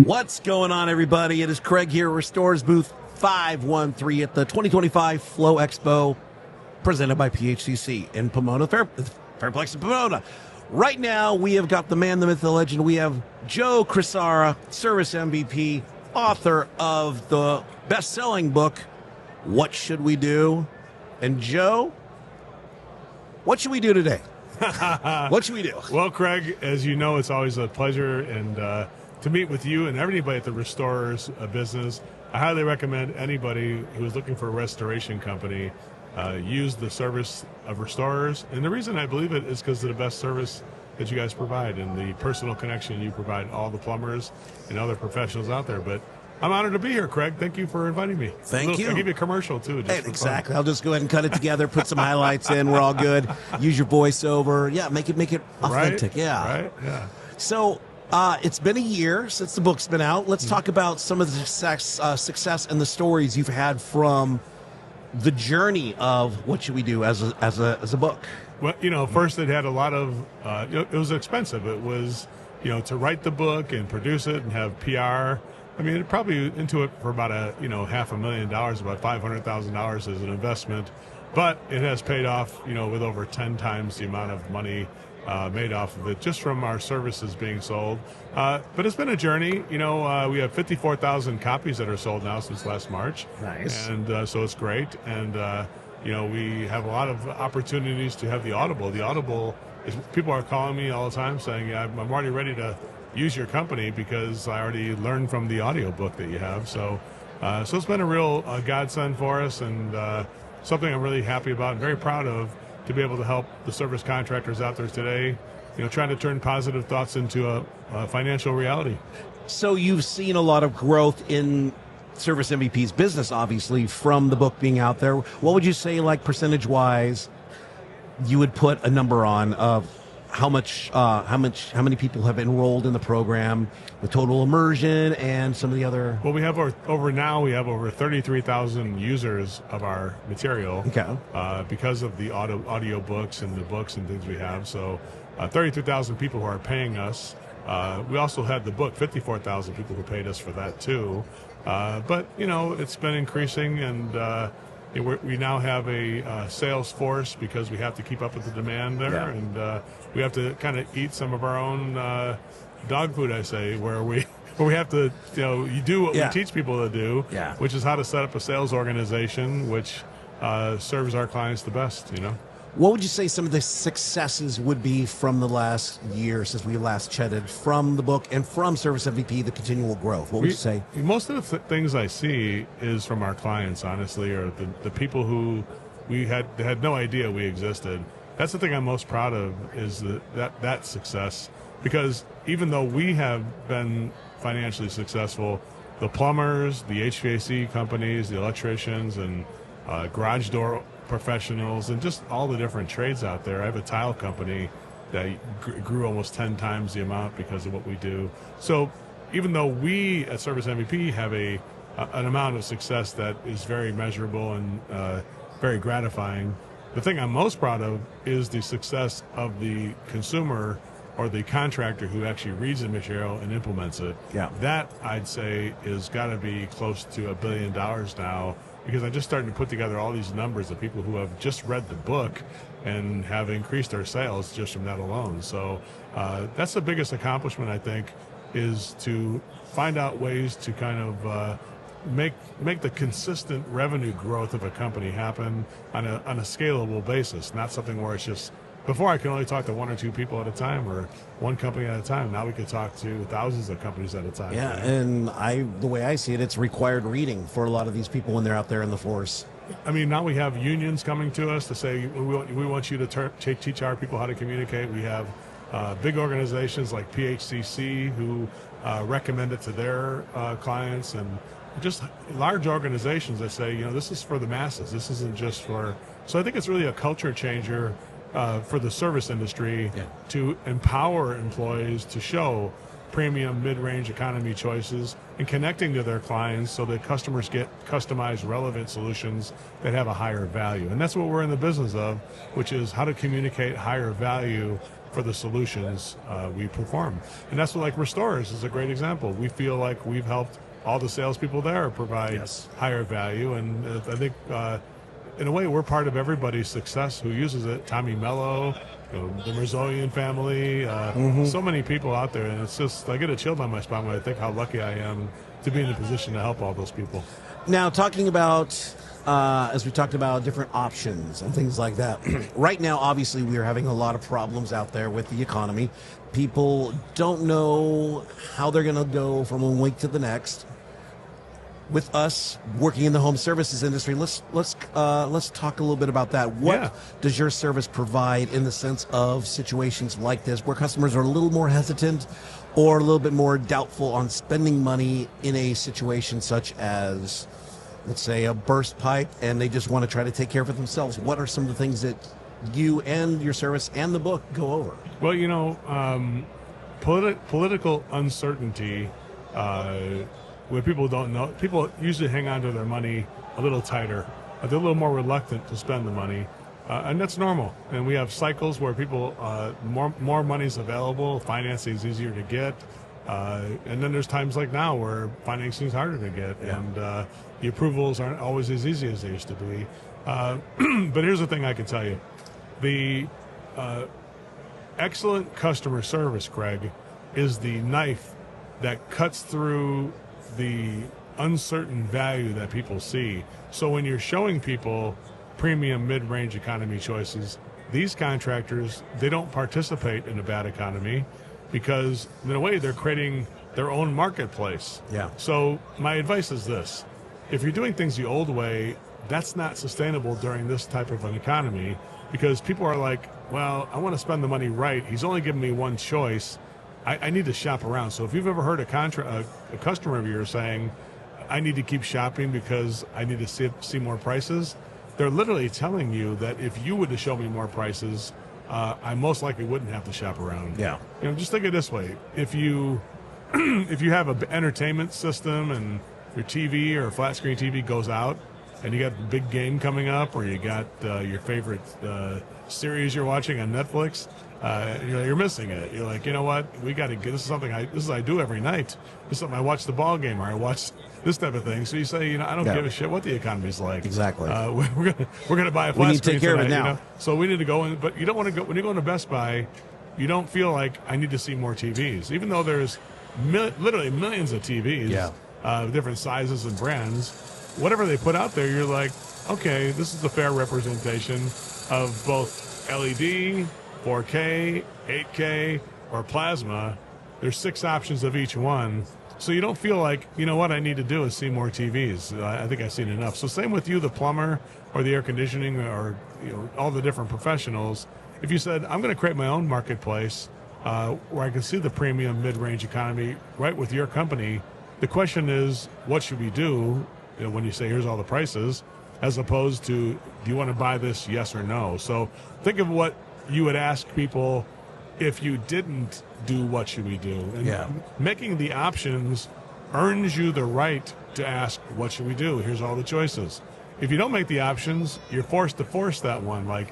What's going on, everybody? It is Craig here, Restorerz Booth 513 at the 2025 Flow Expo, presented by PHCC in Pomona, Fairplex in Pomona. Right now, we have got the man, the myth, the legend. We have Joe Crisara, Service MVP, author of the best-selling book, What Should We Do? And Joe, what should we do today? What should we do? Well, Craig, as you know, it's always a pleasure and to meet with you and everybody at the Restorerz business. I highly recommend anybody who is looking for a restoration company use the service of Restorerz. And the reason I believe it is because of the best service that you guys provide and the personal connection you provide all the plumbers and other professionals out there. But I'm honored to be here, Craig. Thank you for inviting me. Thank you. I'll give you a commercial, too. Hey, exactly. I'll just go ahead and cut it together, put some highlights in. We're all good. Use your voiceover. Yeah, make it authentic. Right? Yeah. Right? Yeah. So it's been a year since the book's been out. Let's talk about some of the success and the stories you've had from the journey of What Should We Do as a book. Well, first it had a lot of, it was expensive. It was, to write the book and produce it and have PR. I mean, it probably into it for about $500,000, about $500,000 as an investment, but it has paid off, with over 10 times the amount of money made off of it just from our services being sold. But it's been a journey. We have 54,000 copies that are sold now since last March. Nice. And so it's great. And, we have a lot of opportunities to have the Audible. The Audible is, people are calling me all the time saying, I'm already ready to use your company because I already learned from the audiobook that you have. So so it's been a real godsend for us and something I'm really happy about and very proud of to be able to help the service contractors out there today, trying to turn positive thoughts into a financial reality. So you've seen a lot of growth in Service MVP's business, obviously, from the book being out there. What would you say, like percentage-wise, you would put a number on of how many people have enrolled in the program, the Total Immersion, and some of the other? Well, we have over 33,000 users of our material. Okay. Because of the audio books and the books and things we have. So 33,000 people who are paying us. We also had the book, 54,000 people who paid us for that too. But it's been increasing, and we now have a sales force because we have to keep up with the demand there, yeah. And we have to kind of eat some of our own dog food, I say, where we have to, you do what yeah. we teach people to do, yeah. which is how to set up a sales organization which serves our clients the best, What would you say some of the successes would be from the last year since we last chatted, from the book and from Service MVP, the continual growth? What would you say? Most of the things I see is from our clients, honestly, or the people who we had no idea we existed. That's the thing I'm most proud of, is that success. Because even though we have been financially successful, the plumbers, the HVAC companies, the electricians, and garage door professionals, and just all the different trades out there. I have a tile company that grew almost 10 times the amount because of what we do. So even though we at Service MVP have an amount of success that is very measurable and very gratifying, the thing I'm most proud of is the success of the consumer or the contractor who actually reads the material and implements it. Yeah. That, I'd say, is got to be close to $1 billion now, because I'm just starting to put together all these numbers of people who have just read the book and have increased their sales just from that alone. So that's the biggest accomplishment, I think, is to find out ways to kind of make the consistent revenue growth of a company happen on a scalable basis, not something where it's just, before I could only talk to one or two people at a time or one company at a time. Now we could talk to thousands of companies at a time. Yeah, and the way I see it, it's required reading for a lot of these people when they're out there in the force. I mean, now we have unions coming to us to say, we want you to teach our people how to communicate. We have big organizations like PHCC who recommend it to their clients, and just large organizations that say, this is for the masses. This isn't just for... So I think it's really a culture changer for the service industry, yeah, to empower employees to show premium, mid-range economy choices and connecting to their clients so that customers get customized, relevant solutions that have a higher value. And that's what we're in the business of, which is how to communicate higher value for the solutions we perform. And that's what, like, Restorerz is a great example. We feel like we've helped all the salespeople there provide higher value, and I think in a way we're part of everybody's success who uses it. Tommy Mello, the Marzolian family, so many people out there, and it's just, I get a chill down my spine when I think how lucky I am to be in a position to help all those people. Now, talking about, as we talked about different options and things like that, right now, obviously, we are having a lot of problems out there with the economy. People don't know how they're going to go from one week to the next. With us working in the home services industry, let's talk a little bit about that. What does your service provide in the sense of situations like this, where customers are a little more hesitant or a little bit more doubtful on spending money in a situation such as, let's say, a burst pipe, and they just want to try to take care of it themselves? What are some of the things that you and your service and the book go over? Well, you know, political uncertainty. When people don't know, people usually hang on to their money a little tighter. They're a little more reluctant to spend the money, and that's normal. And we have cycles where people more money's available, financing is easier to get, and then there's times like now where financing is harder to get, and the approvals aren't always as easy as they used to be. But here's the thing I can tell you: the excellent customer service, Craig, is the knife that cuts through the uncertain value that people see. So when you're showing people premium mid-range economy choices, these contractors, they don't participate in a bad economy because in a way they're creating their own marketplace. Yeah. So my advice is this: if you're doing things the old way, that's not sustainable during this type of an economy, because people are like, well, I want to spend the money right. He's only giving me one choice. I need to shop around. So if you've ever heard a customer of yours saying, I need to keep shopping because I need to see more prices, they're literally telling you that if you were to show me more prices, I most likely wouldn't have to shop around. Yeah. You know, just think of it this way: if you if you have an entertainment system and your TV or a flat screen TV goes out, and you got a big game coming up, or you got your favorite series you're watching on Netflix, you're missing it. You're like, you know what? We got to get this is something I do every night. This is something I watch the ball game, or I watch this type of thing. So you say, you know, I don't give a shit what the economy's like. Exactly. We're gonna buy a flat we need to screen take care tonight, of it now. You know? So we need to go in, but you don't want to go when you go into Best Buy. You don't feel like I need to see more TVs, even though there's literally millions of TVs, different sizes and brands. Whatever they put out there, you're like, okay, this is a fair representation of both LED, 4K, 8K, or plasma. There's 6 options of each one. So you don't feel like, you know what I need to do is see more TVs. I think I've seen enough. So same with you, the plumber or the air conditioning or all the different professionals. If you said, I'm going to create my own marketplace where I can see the premium mid-range economy right with your company, the question is, what should we do when you say, here's all the prices, as opposed to, do you want to buy this, yes or no? So think of what you would ask people if you didn't do what should we do. And making the options earns you the right to ask, what should we do? Here's all the choices. If you don't make the options, you're forced to force that one. Like,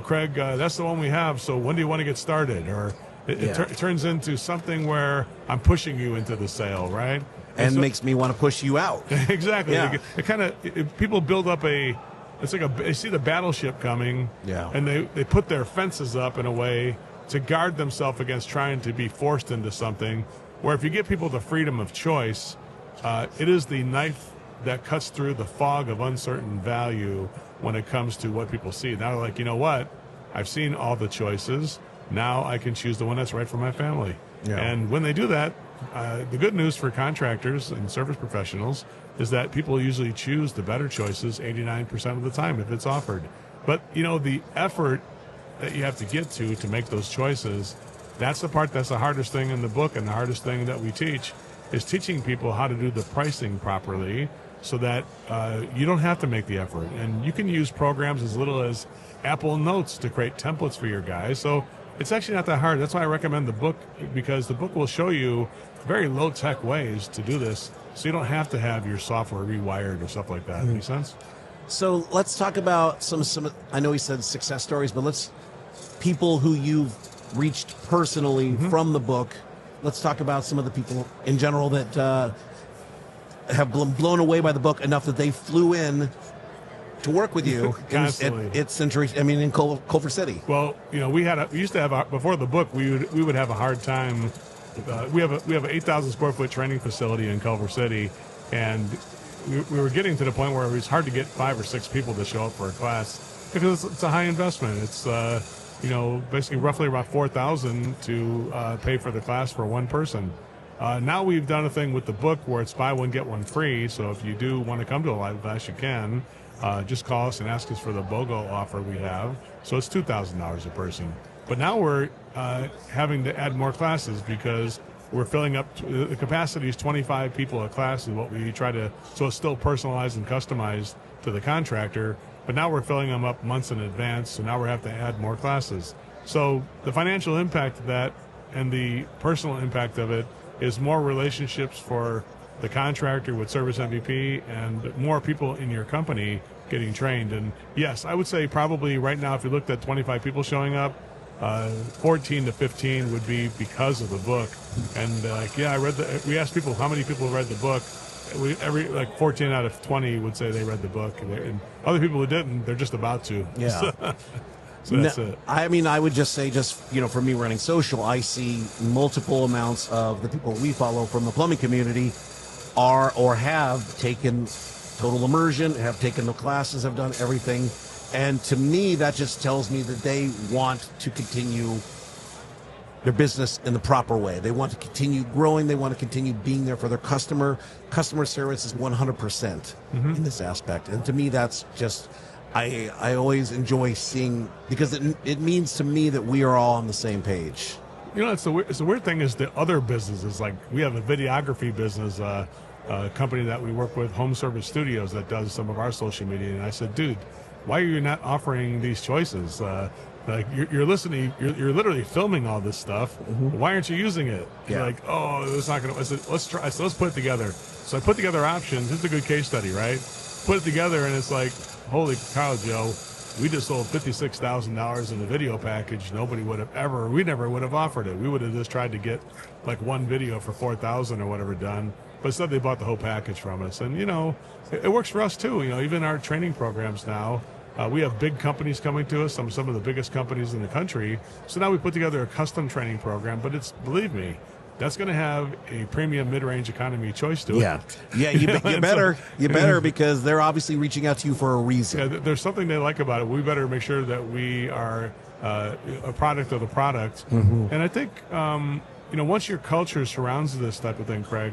Craig, that's the one we have, so when do you want to get started? Or it turns into something where I'm pushing you into the sale, right? And so, makes me want to push you out. Exactly. Yeah. It kind of, people build up it's like they see the battleship coming, and they put their fences up in a way to guard themselves against trying to be forced into something, where if you give people the freedom of choice, it is the knife that cuts through the fog of uncertain value when it comes to what people see. Now they're like, you know what? I've seen all the choices. Now I can choose the one that's right for my family. Yeah. And when they do that, the good news for contractors and service professionals is that people usually choose the better choices 89% of the time if it's offered. But, the effort that you have to get to make those choices, that's the part that's the hardest thing in the book, and the hardest thing that we teach is teaching people how to do the pricing properly so that you don't have to make the effort. And you can use programs as little as Apple Notes to create templates for your guys. So it's actually not that hard. That's why I recommend the book, because the book will show you very low-tech ways to do this, so you don't have to have your software rewired or stuff like that. Make sense? So let's talk about some. I know we said success stories, but people who you've reached personally from the book. Let's talk about some of the people in general that have been blown away by the book enough that they flew in to work with you at Century. I mean, in Culver City. Well, we used to have before the book. We would have a hard time. We have an 8,000 square foot training facility in Culver City, and we were getting to the point where it was hard to get 5 or 6 people to show up for a class because it's a high investment. It's basically roughly about $4,000 to pay for the class for one person. Now we've done a thing with the book where it's buy one get one free. So if you do want to come to a live class, you can. Just call us and ask us for the BOGO offer we have. So it's $2,000 a person. But now we're having to add more classes because we're filling up. The capacity is 25 people a class is what we try to. So it's still personalized and customized to the contractor. But now we're filling them up months in advance. So now we have to add more classes. So the financial impact of that and the personal impact of it is more relationships for the contractor with service MVP and more people in your company getting trained. And yes, I would say probably right now, if you looked at 25 people showing up, 14 to 15 would be because of the book. And we asked people how many people read the book. 14 out of 20 would say they read the book, and other people who didn't, they're just about to. Yeah. So that's it. I mean, I would just say, for me running social, I see multiple amounts of the people we follow from the plumbing community are or have taken Total Immersion, have taken the classes, have done everything. And to me, that just tells me that they want to continue their business in the proper way. They want to continue growing. They want to continue being there for their customer. Customer service is 100% in this aspect. And to me, that's just... I always enjoy seeing, because it means to me that we are all on the same page. It's the weird thing is the other businesses, like we have a videography business, a company that we work with, Home Service Studios, that does some of our social media. And I said, dude, why are you not offering these choices? Like you're listening, you're literally filming all this stuff. Why aren't you using it? Yeah. You're like, oh, it's not going to, I said, let's try. I said, let's put it together. So I put together options. This is a good case study, right? Put it together and it's like, holy cow, Joe, we just sold $56,000 in a video package. Nobody would have we never would have offered it. We would have just tried to get like one video for $4,000 or whatever done. But instead they bought the whole package from us. And, it works for us too. Even our training programs now, we have big companies coming to us, some of the biggest companies in the country. So now we put together a custom training program, but believe me, that's going to have a premium mid-range economy choice to it. Yeah. You better, because they're obviously reaching out to you for a reason. Yeah, there's something they like about it. We better make sure that we are a product of the product. And I think, once your culture surrounds this type of thing, Craig,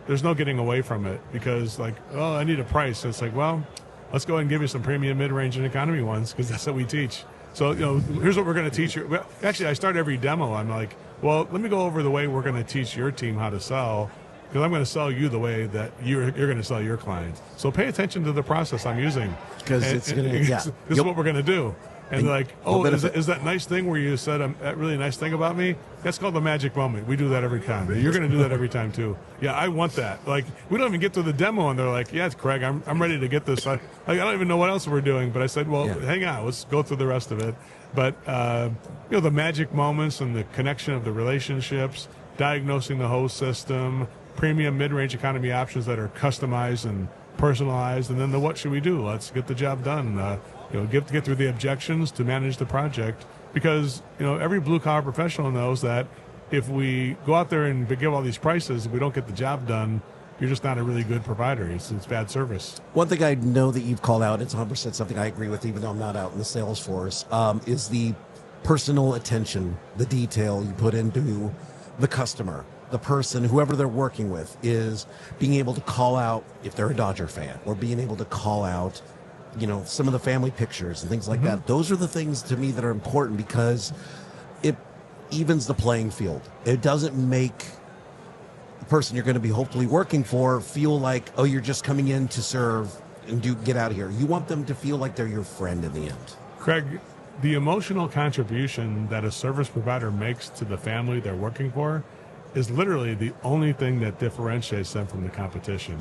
there's no getting away from it because, I need a price. It's like, well, let's go ahead and give you some premium mid-range and economy ones because that's what we teach. So, here's what we're going to teach you. Well, actually, I start every demo. I'm like, well, let me go over the way we're going to teach your team how to sell, because I'm going to sell you the way that you're going to sell your clients. So pay attention to the process I'm using. Because it's going to, This is what we're going to do. And like, is that nice thing where you said that really nice thing about me? That's called the magic moment. We do that every time. You're going to do that every time too. Yeah, I want that. Like, we don't even get to the demo and they're like, yeah, it's Craig. I'm ready to get this. I don't even know what else we're doing. But I said, well, hang on. Let's go through the rest of it. But, the magic moments and the connection of the relationships, diagnosing the whole system, premium mid-range economy options that are customized and personalized, and then the what should we do? Let's get the job done. Get through the objections to manage the project, because every blue-collar professional knows that if we go out there and give all these prices, if we don't get the job done, you're just not a really good provider. It's bad service. One thing I know that you've called out, it's 100% something I agree with, even though I'm not out in the sales force, is the personal attention, the detail you put into the customer, the person, whoever they're working with, is being able to call out if they're a Dodger fan, or being able to call out some of the family pictures and things like that. Those are the things to me that are important, because it evens the playing field. It doesn't make the person you're going to be hopefully working for feel like, oh, you're just coming in to serve and get out of here. You want them to feel like they're your friend in the end. Craig, the emotional contribution that a service provider makes to the family they're working for is literally the only thing that differentiates them from the competition.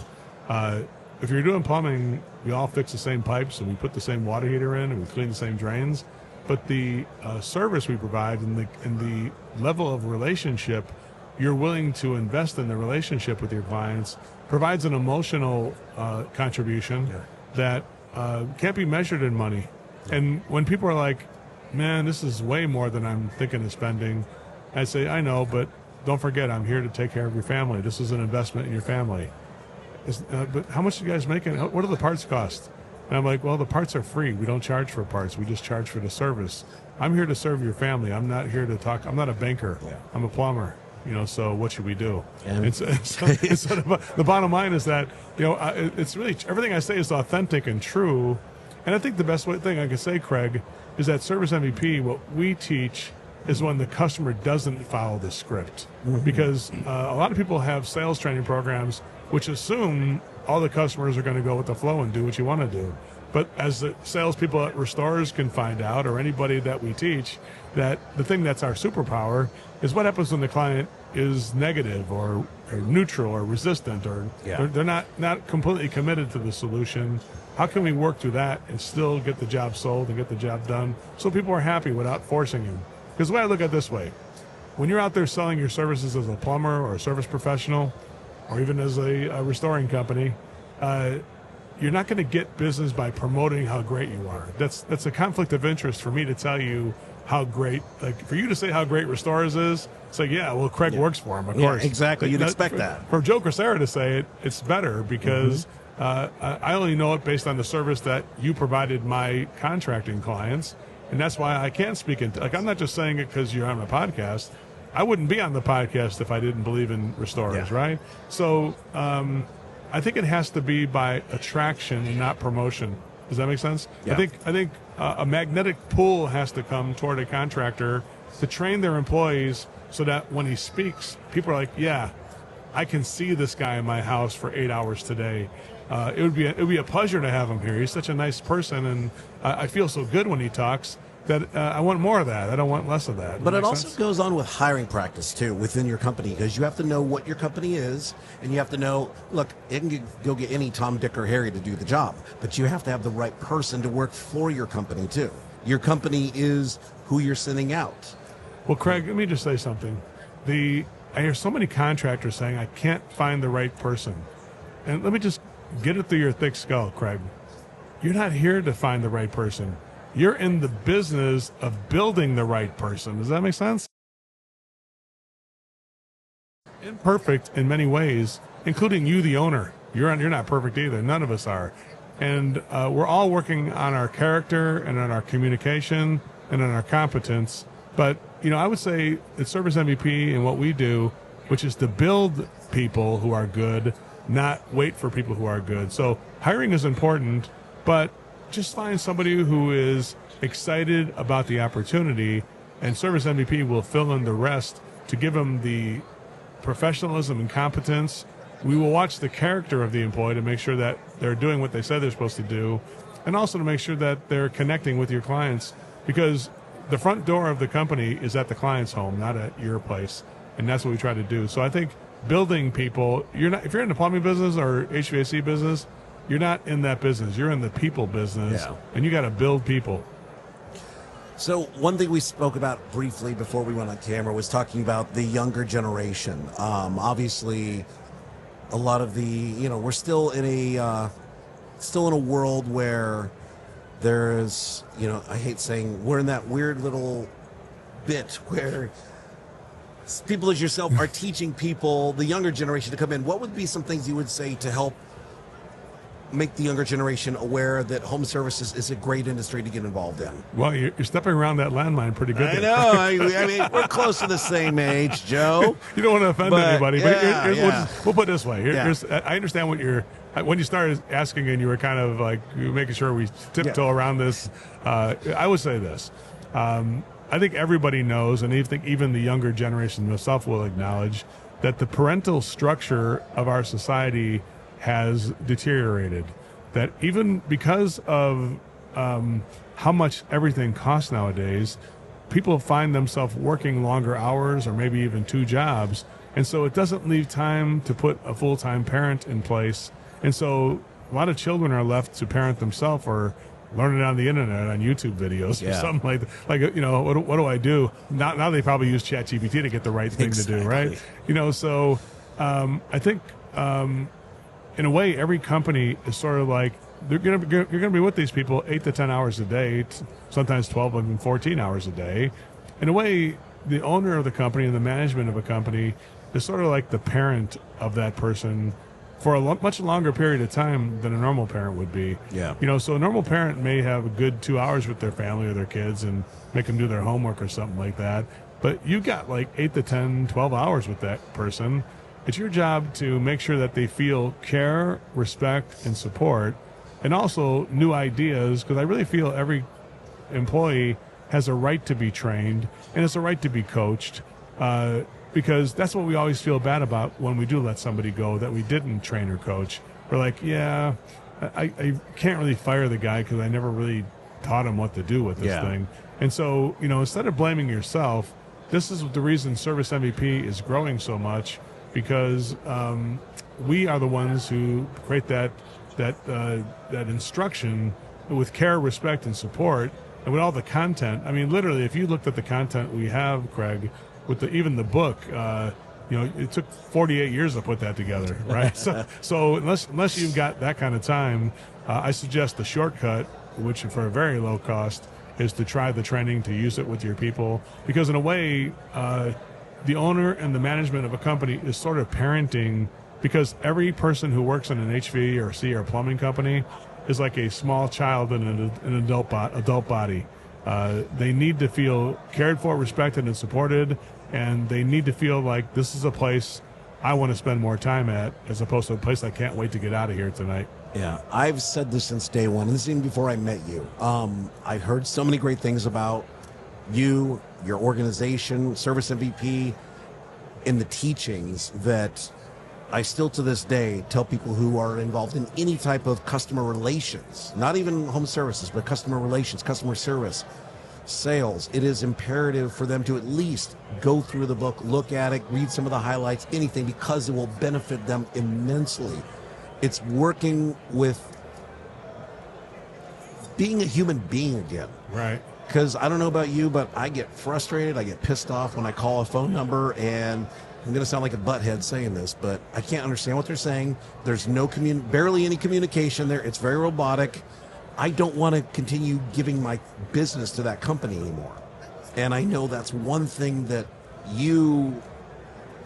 If you're doing plumbing, we all fix the same pipes and we put the same water heater in and we clean the same drains. but the service we provide and the level of relationship you're willing to invest in the relationship with your clients provides an emotional contribution that can't be measured in money. And when people are like, man, this is way more than I'm thinking of spending, I say, I know, but don't forget, I'm here to take care of your family. This is an investment in your family. But how much are you guys making? What do the parts cost? And I'm like, well, the parts are free. We don't charge for parts. We just charge for the service. I'm here to serve your family. I'm not here to talk. I'm not a banker. I'm a plumber. So what should we do? And so the bottom line is that, it's really, everything I say is authentic and true. And I think the best thing I can say, Craig, is that service MVP, what we teach is when the customer doesn't follow the script. Because a lot of people have sales training programs which assume all the customers are going to go with the flow and do what you want to do. But as the salespeople at Restorerz can find out, or anybody that we teach, that the thing that's our superpower is what happens when the client is negative or neutral or resistant, or they're not completely committed to the solution. How can we work through that and still get the job sold and get the job done so people are happy without forcing them? Because the way I look at it this way, when you're out there selling your services as a plumber or a service professional, or even as a restoring company, you're not going to get business by promoting how great you are. That's a conflict of interest for me to tell you how great, like for you to say how great Restorerz is. It's like, Craig works for him, of course. Exactly. You'd expect that. For Joe Crisara to say it, it's better because I only know it based on the service that you provided my contracting clients. And that's why I can't speak I'm not just saying it because you're on a podcast. I wouldn't be on the podcast if I didn't believe in Restorerz, right? So I think it has to be by attraction and not promotion. Does that make sense? I think a magnetic pull has to come toward a contractor to train their employees so that when he speaks, people are like, I can see this guy in my house for 8 hours today. It would be a pleasure to have him here. He's such a nice person, and I feel so good when he talks that I want more of that. I don't want less of that. But it also goes on with hiring practice, too, within your company, because you have to know what your company is, and you have to know, look, it can go get any Tom, Dick, or Harry to do the job, but you have to have the right person to work for your company, too. Your company is who you're sending out. Well, Craig, let me just say something. I hear so many contractors saying, I can't find the right person. And let me just get it through your thick skull, Craig. You're not here to find the right person. You're in the business of building the right person. Does that make sense? Imperfect in many ways, including you, the owner. You're not perfect either. None of us are. And we're all working on our character and on our communication and on our competence. But, I would say it's Service MVP and what we do, which is to build people who are good, not wait for people who are good. So hiring is important, but just find somebody who is excited about the opportunity, and Service MVP will fill in the rest to give them the professionalism and competence. We will watch the character of the employee to make sure that they're doing what they said they're supposed to do, and also to make sure that they're connecting with your clients, because the front door of the company is at the client's home, not at your place, and that's what we try to do. So I think building people, if you're in the plumbing business or HVAC business, you're not in that business. You're in the people business, and you got to build people. So one thing we spoke about briefly before we went on camera was talking about the younger generation. Obviously, a lot of we're still in a world where there's, I hate saying, we're in that weird little bit where people as yourself are teaching people, the younger generation, to come in. What would be some things you would say to help make the younger generation aware that home services is a great industry to get involved in? Well, you're stepping around that landmine pretty good. I know. I mean, we're close to the same age, Joe. You don't want to offend anybody, but we'll put it this way. I understand when you started asking and you were kind of like making sure we tiptoe around this. I would say this. I think everybody knows, and even the younger generation themselves will acknowledge, that the parental structure of our society has deteriorated. That even because of how much everything costs nowadays, people find themselves working longer hours or maybe even 2 jobs. And so it doesn't leave time to put a full-time parent in place. And so a lot of children are left to parent themselves, or learn it on the internet, on YouTube videos or something like what do I do? Now they probably use ChatGPT to get the right thing to do, right? So I think in a way, every company is sort of like, you're going to be with these people 8 to 10 hours a day, sometimes 12 and 14 hours a day. In a way, the owner of the company and the management of a company is sort of like the parent of that person for a much longer period of time than a normal parent would be. Yeah. So a normal parent may have a good 2 hours with their family or their kids and make them do their homework or something like that. But you've got like 8 to 10, 12 hours with that person. It's your job to make sure that they feel care, respect, and support, and also new ideas, because I really feel every employee has a right to be trained and it's a right to be coached, because that's what we always feel bad about when we do let somebody go that we didn't train or coach. We're like, yeah, I can't really fire the guy because I never really taught him what to do with this thing. And so, instead of blaming yourself, this is the reason Service MVP is growing so much, because we are the ones who create that instruction with care, respect, and support, and with all the content. I mean, literally, if you looked at the content we have, Craig, with even the book, it took 48 years to put that together, right? so unless you've got that kind of time, I suggest the shortcut, which for a very low cost, is to try the training, to use it with your people, because in a way, the owner and the management of a company is sort of parenting, because every person who works in an HV or C or plumbing company is like a small child in an adult body. They need to feel cared for, respected, and supported, and they need to feel like this is a place I want to spend more time at, as opposed to a place I can't wait to get out of here tonight. Yeah, I've said this since day one, and this is even before I met you. I've heard so many great things about you, your organization, Service MVP, in the teachings that I still to this day tell people who are involved in any type of customer relations, not even home services, but customer relations, customer service, sales. It is imperative for them to at least go through the book, look at it, read some of the highlights, anything, because it will benefit them immensely. It's working with being a human being again. Right. Because I don't know about you, but I get frustrated, I get pissed off when I call a phone number, and I'm going to sound like a butthead saying this, but I can't understand what they're saying. There's barely any communication there. It's very robotic. I don't want to continue giving my business to that company anymore. And I know that's one thing that you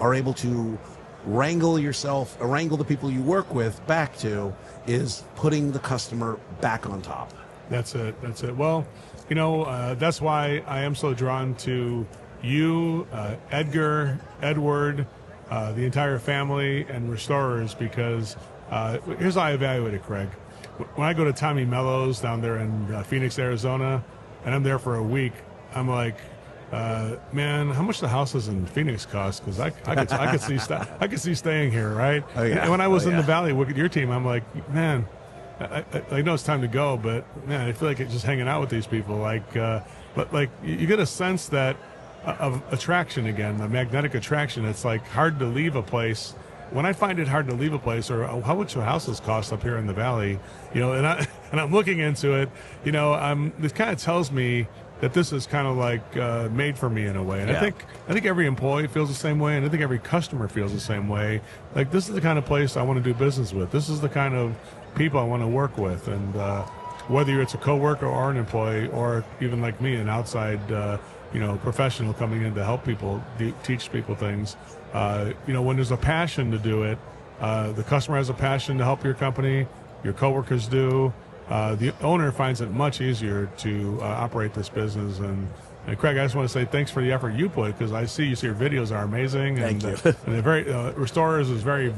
are able to wrangle the people you work with back to, is putting the customer back on top. That's it. Well, that's why I am so drawn to you, Edgar, Edward, the entire family, and Restorerz, because here's how I evaluate it, Craig. When I go to Tommy Mello's down there in Phoenix, Arizona, and I'm there for a week, I'm like, man, how much the houses in Phoenix cost? Because I could see staying here, right? Oh, yeah. And when I was in the Valley with your team, I'm like, man, I know it's time to go, but man, I feel like it's just hanging out with these people. But you get a sense that of attraction again, the magnetic attraction. It's like hard to leave a place. When I find it hard to leave a place, or how much houses cost up here in the Valley, and I'm looking into it, this kind of tells me that this is kind of like made for me in a way. And I think every employee feels the same way, and I think every customer feels the same way. Like, this is the kind of place I want to do business with. This is the kind of people I want to work with. And whether it's a coworker or an employee, or even like me, an outside professional coming in to help people, teach people things, when there's a passion to do it, the customer has a passion to help your company, your coworkers do. The owner finds it much easier to operate this business. And Craig, I just want to say thanks for the effort you put, because I see your videos are amazing. Thank you. And they're very, Restorerz is very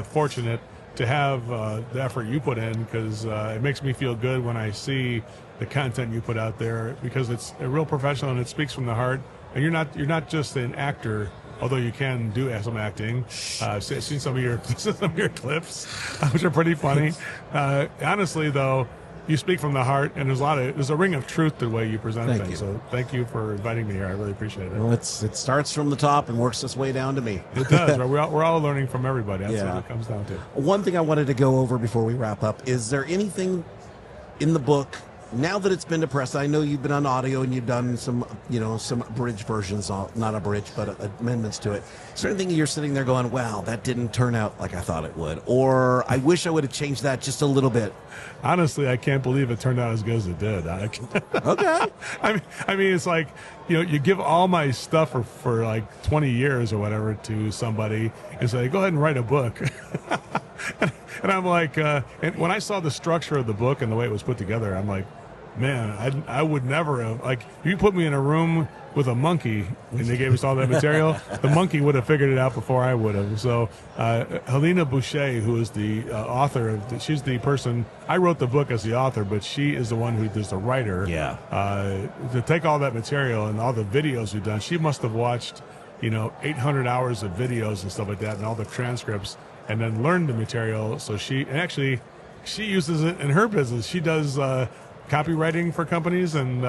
fortunate to have the effort you put in, because it makes me feel good when I see the content you put out there, because it's a real professional and it speaks from the heart. And you're not just an actor, although you can do some acting. I've seen some of your clips, which are pretty funny. Honestly, though, you speak from the heart, and there's a ring of truth to the way you present things. So thank you for inviting me here. I really appreciate it. Well, it starts from the top and works its way down to me. It does. Right? We're all learning from everybody. That's what it comes down to. One thing I wanted to go over before we wrap up: is there anything in the book now that it's been depressed, I know you've been on audio and you've done some, some abridged versions, not abridged, but amendments to it. Is there anything you're sitting there going, wow, that didn't turn out like I thought it would? Or I wish I would have changed that just a little bit? Honestly, I can't believe it turned out as good as it did. Okay. I mean, it's like, you give all my stuff for like 20 years or whatever to somebody and say, go ahead and write a book. And I'm like, and when I saw the structure of the book and the way it was put together, I'm like, man, I would never have, like, if you put me in a room with a monkey and they gave us all that material, the monkey would have figured it out before I would have. So Helena Boucher, who is the author, she's the person, I wrote the book as the author, but she is the one who is the writer. Yeah. To take all that material and all the videos we've done, she must have watched, 800 hours of videos and stuff like that and all the transcripts, and then learned the material. So she uses it in her business. She does copywriting for companies and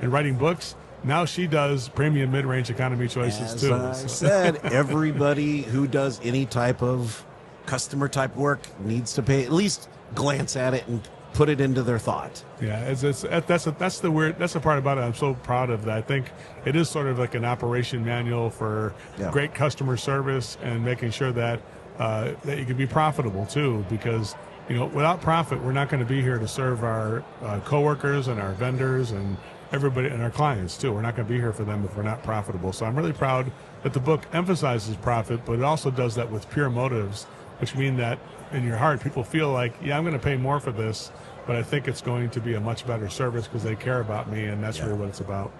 writing books. Now she does premium mid-range economy choices too. As I said, everybody who does any type of customer type work needs to pay, at least glance at it and put it into their thought. Yeah, that's the part about it. I'm so proud of that. I think it is sort of like an operation manual for great customer service and making sure that that you can be profitable too, because without profit, we're not going to be here to serve our coworkers and our vendors and everybody and our clients too. We're not going to be here for them if we're not profitable. So I'm really proud that the book emphasizes profit, but it also does that with pure motives, which mean that in your heart, people feel like, yeah, I'm going to pay more for this, but I think it's going to be a much better service because they care about me, and that's really what it's about.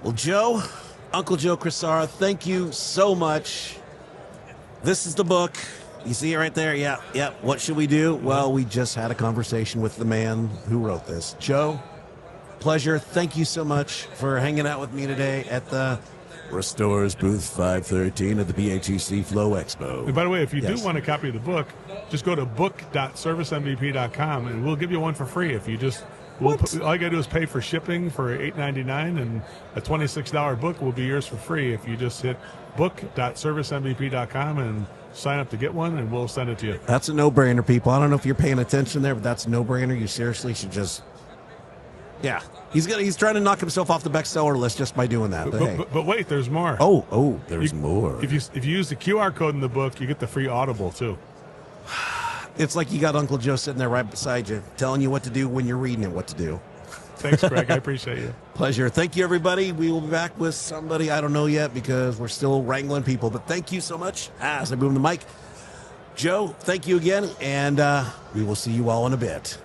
Well, Joe, Uncle Joe Crisara, thank you so much. This is the book. You see it right there? Yeah. What should we do? Well, we just had a conversation with the man who wrote this. Joe, pleasure. Thank you so much for hanging out with me today at the Restorerz Booth 513 at the PHCC Flow Expo. And by the way, if you do want a copy of the book, just go to book.servicemvp.com and we'll give you one for free. If you just, all you got to do is pay for shipping for $8.99, and a $26 book will be yours for free if you just hit book.servicemvp.com and sign up to get one, and we'll send it to you. That's a no-brainer, people. I don't know if you're paying attention there, but that's a no-brainer. You seriously should just... Yeah, he's trying to knock himself off the bestseller list just by doing that. But wait, there's more. Oh, there's more. If you use the QR code in the book, you get the free Audible too. It's like you got Uncle Joe sitting there right beside you, telling you what to do when you're reading it, what to do. Thanks, Greg. I appreciate you. Pleasure. Thank you, everybody. We will be back with somebody I don't know yet because we're still wrangling people. But thank you so much. As I boom the mic, Joe, thank you again, and we will see you all in a bit.